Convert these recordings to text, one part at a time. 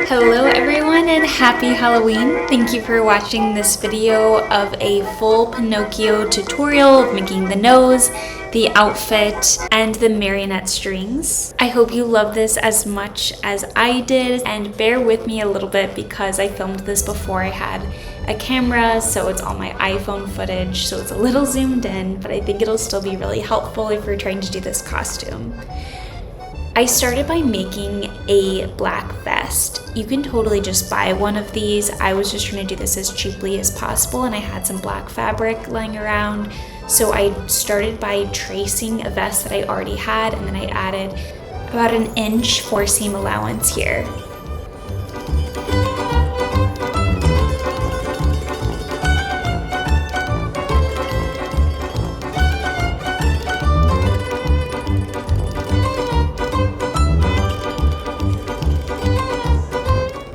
Hello everyone and happy Halloween. Thank you for watching this video of a full Pinocchio tutorial of making the nose, the outfit, and the marionette strings. I hope you love this as much as I did, and bear with me a little bit because I filmed this before I had a camera, so it's all my iPhone footage, so it's a little zoomed in, but I think it'll still be really helpful if you're trying to do this costume. I started by making a black vest. You can totally just buy one of these. I was just trying to do this as cheaply as possible, and I had some black fabric lying around. So I started by tracing a vest that I already had, and then I added about an inch for seam allowance here.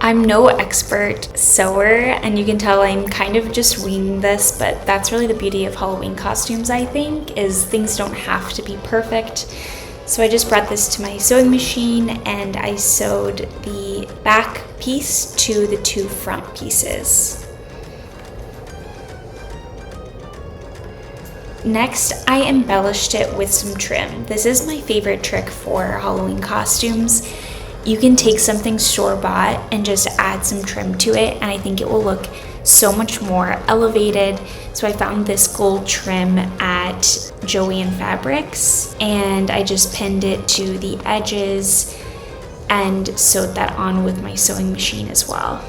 I'm no expert sewer, and you can tell I'm kind of just winging this, but that's really the beauty of Halloween costumes, I think, is things don't have to be perfect. So I just brought this to my sewing machine and I sewed the back piece to the two front pieces. Next, I embellished it with some trim. This is my favorite trick for Halloween costumes. You can take something store-bought and just add some trim to it, and I think it will look so much more elevated. So I found this gold trim at Joann Fabrics, and I just pinned it to the edges and sewed that on with my sewing machine as well.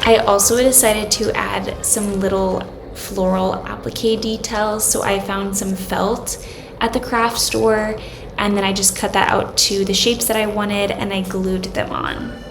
I also decided to add some little floral applique details, so I found some felt at the craft store, and then I just cut that out to the shapes that I wanted and I glued them on.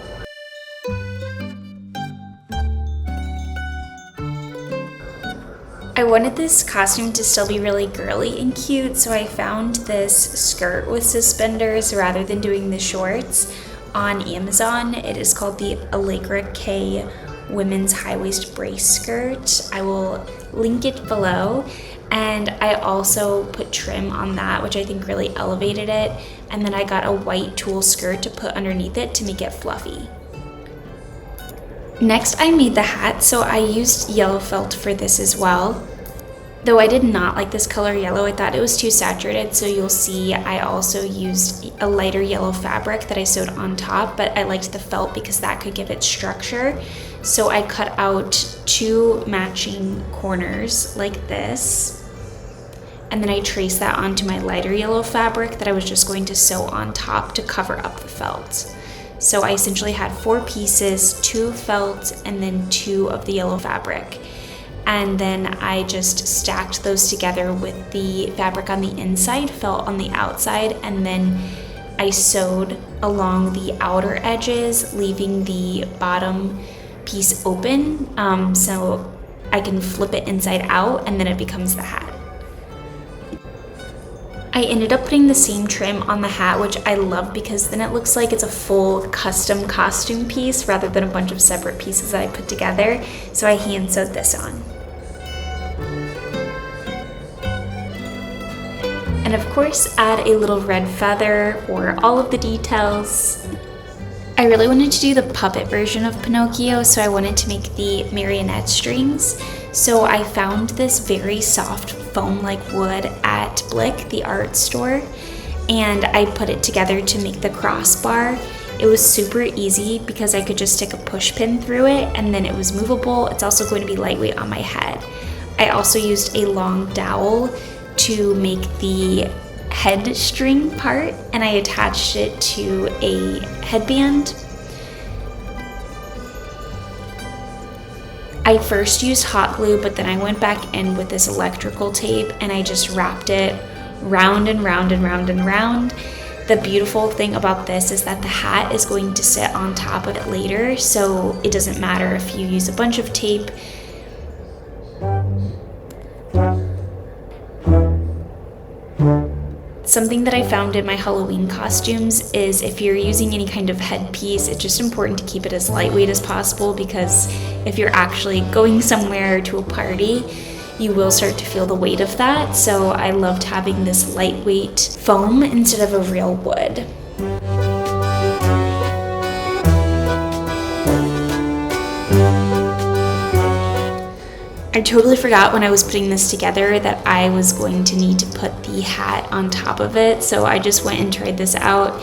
I wanted this costume to still be really girly and cute, so I found this skirt with suspenders rather than doing the shorts on Amazon. It is called the Allegra K women's high-waist brace skirt. I will link it below, and I also put trim on that, which I think really elevated it, and then I got a white tulle skirt to put underneath it to make it fluffy. Next, I made the hat, so I used yellow felt for this as well. Though I did not like this color yellow, I thought it was too saturated, so you'll see I also used a lighter yellow fabric that I sewed on top, but I liked the felt because that could give it structure. So I cut out two matching corners like this, and then I traced that onto my lighter yellow fabric that I was just going to sew on top to cover up the felt. So I essentially had 4 pieces, 2 felt, and then 2 of the yellow fabric. And then I just stacked those together with the fabric on the inside, felt on the outside, and then I sewed along the outer edges, leaving the bottom piece open so I can flip it inside out and then it becomes the hat. I ended up putting the same trim on the hat, which I love because then it looks like it's a full custom costume piece rather than a bunch of separate pieces that I put together. So I hand sewed this on. And of course, add a little red feather for all of the details. I really wanted to do the puppet version of Pinocchio, so I wanted to make the marionette strings. So I found this very soft foam-like wood at Blick, the art store, and I put it together to make the crossbar. It was super easy because I could just stick a pushpin through it, and then it was movable. It's also going to be lightweight on my head. I also used a long dowel to make the head string part, and I attached it to a headband. I first used hot glue, but then I went back in with this electrical tape and I just wrapped it round and round and round and round. The beautiful thing about this is that the hat is going to sit on top of it later, so it doesn't matter if you use a bunch of tape. something that I found in my Halloween costumes is if you're using any kind of headpiece, it's just important to keep it as lightweight as possible, because if you're actually going somewhere to a party, you will start to feel the weight of that. So I loved having this lightweight foam instead of a real wood. I totally forgot when I was putting this together that I was going to need to put the hat on top of it, so I just went and tried this out.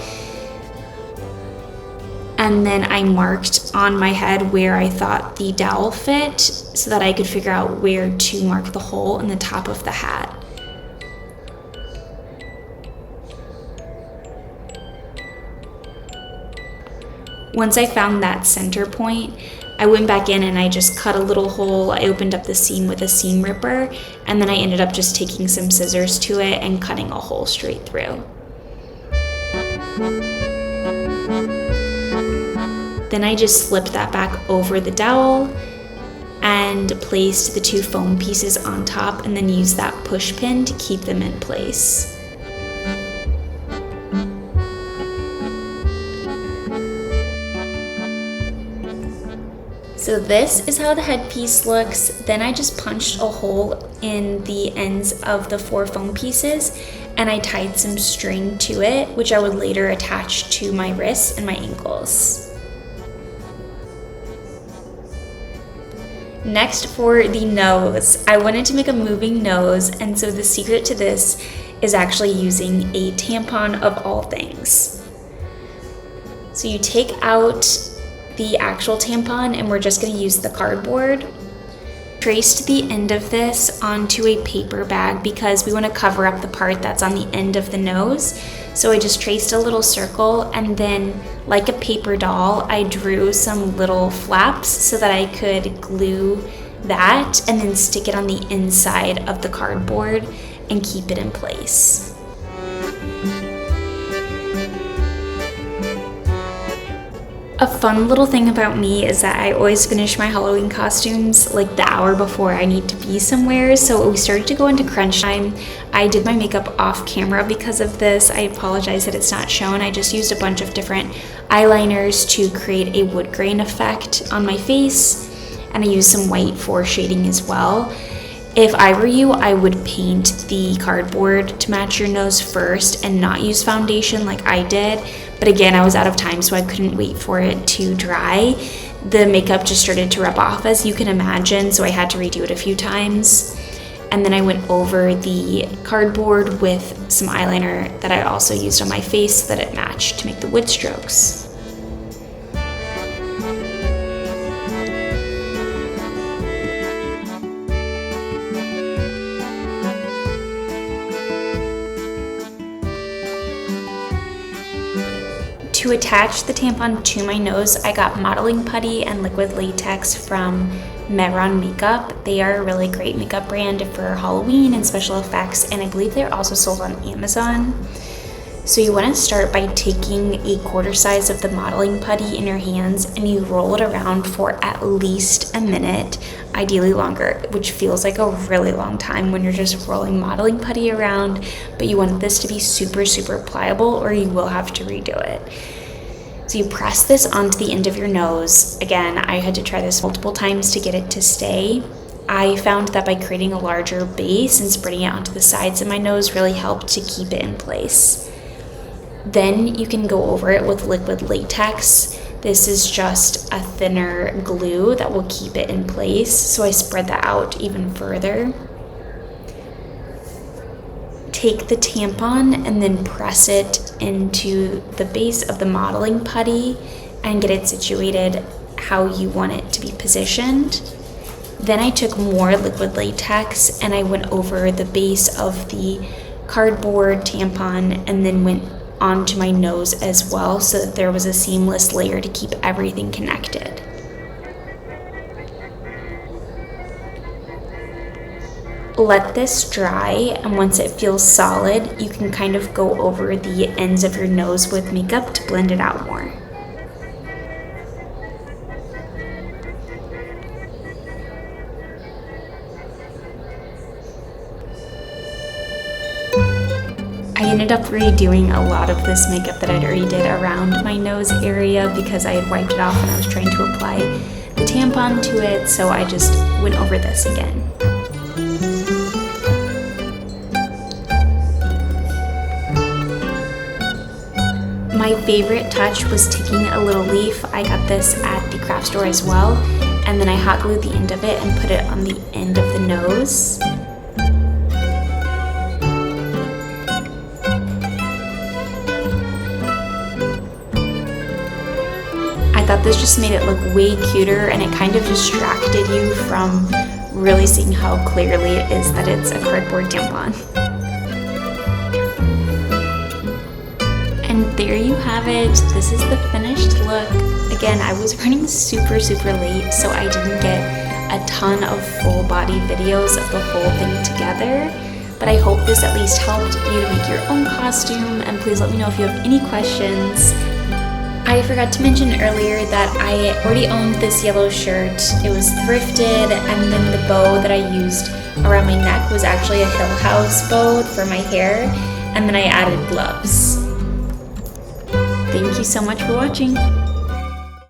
And then I marked on my head where I thought the dowel fit so that I could figure out where to mark the hole in the top of the hat. Once I found that center point, I went back in and I just cut a little hole. I opened up the seam with a seam ripper, and then I ended up just taking some scissors to it and cutting a hole straight through. Then I just slipped that back over the dowel and placed the two foam pieces on top, and then used that push pin to keep them in place. So this is how the headpiece looks. Then I just punched a hole in the ends of the 4 foam pieces, and I tied some string to it, which I would later attach to my wrists and my ankles. Next, for the nose, I wanted to make a moving nose, and so the secret to this is actually using a tampon of all things. So you take out the actual tampon, and we're just going to use the cardboard. Traced the end of this onto a paper bag because we want to cover up the part that's on the end of the nose. So I just traced a little circle, and then like a paper doll, I drew some little flaps so that I could glue that and then stick it on the inside of the cardboard and keep it in place. A fun little thing about me is that I always finish my Halloween costumes like the hour before I need to be somewhere, so we started to go into crunch time. I did my makeup off camera because of this. I apologize that it's not shown. I just used a bunch of different eyeliners to create a wood grain effect on my face, and I used some white for shading as well. If I were you, I would paint the cardboard to match your nose first and not use foundation like I did. But again, I was out of time, so I couldn't wait for it to dry. The makeup just started to rub off, as you can imagine, so I had to redo it a few times. And then I went over the cardboard with some eyeliner that I also used on my face so that it matched to make the wood strokes. To attach the tampon to my nose, I got modeling putty and liquid latex from Meron Makeup. They are a really great makeup brand for Halloween and special effects, and I believe they're also sold on Amazon. So you want to start by taking a quarter size of the modeling putty in your hands, and you roll it around for at least a minute, ideally longer, which feels like a really long time when you're just rolling modeling putty around, but you want this to be super, super pliable or you will have to redo it. So you press this onto the end of your nose. Again, I had to try this multiple times to get it to stay. I found that by creating a larger base and spreading it onto the sides of my nose really helped to keep it in place. Then you can go over it with liquid latex. This is just a thinner glue that will keep it in place. So I spread that out even further. Take the tampon and then press it into the base of the modeling putty and get it situated how you want it to be positioned. Then I took more liquid latex and I went over the base of the cardboard tampon and then went onto my nose as well so that there was a seamless layer to keep everything connected. Let this dry, and once it feels solid, you can kind of go over the ends of your nose with makeup to blend it out more. I ended up redoing a lot of this makeup that I'd already did around my nose area because I had wiped it off and I was trying to apply the tampon to it, so I just went over this again. My favorite touch was taking a little leaf. I got this at the craft store as well, and then I hot glued the end of it and put it on the end of the nose. I thought this just made it look way cuter, and it kind of distracted you from really seeing how clearly it is that it's a cardboard tampon. And there you have it. This is the finished look. Again, I was running super late, so I didn't get a ton of full body videos of the whole thing together, but I hope this at least helped you to make your own costume, and please let me know if you have any questions. I forgot to mention earlier that I already owned this yellow shirt. It was thrifted, and then the bow that I used around my neck was actually a Hill House bow for my hair, and then I added gloves. Thank you so much for watching.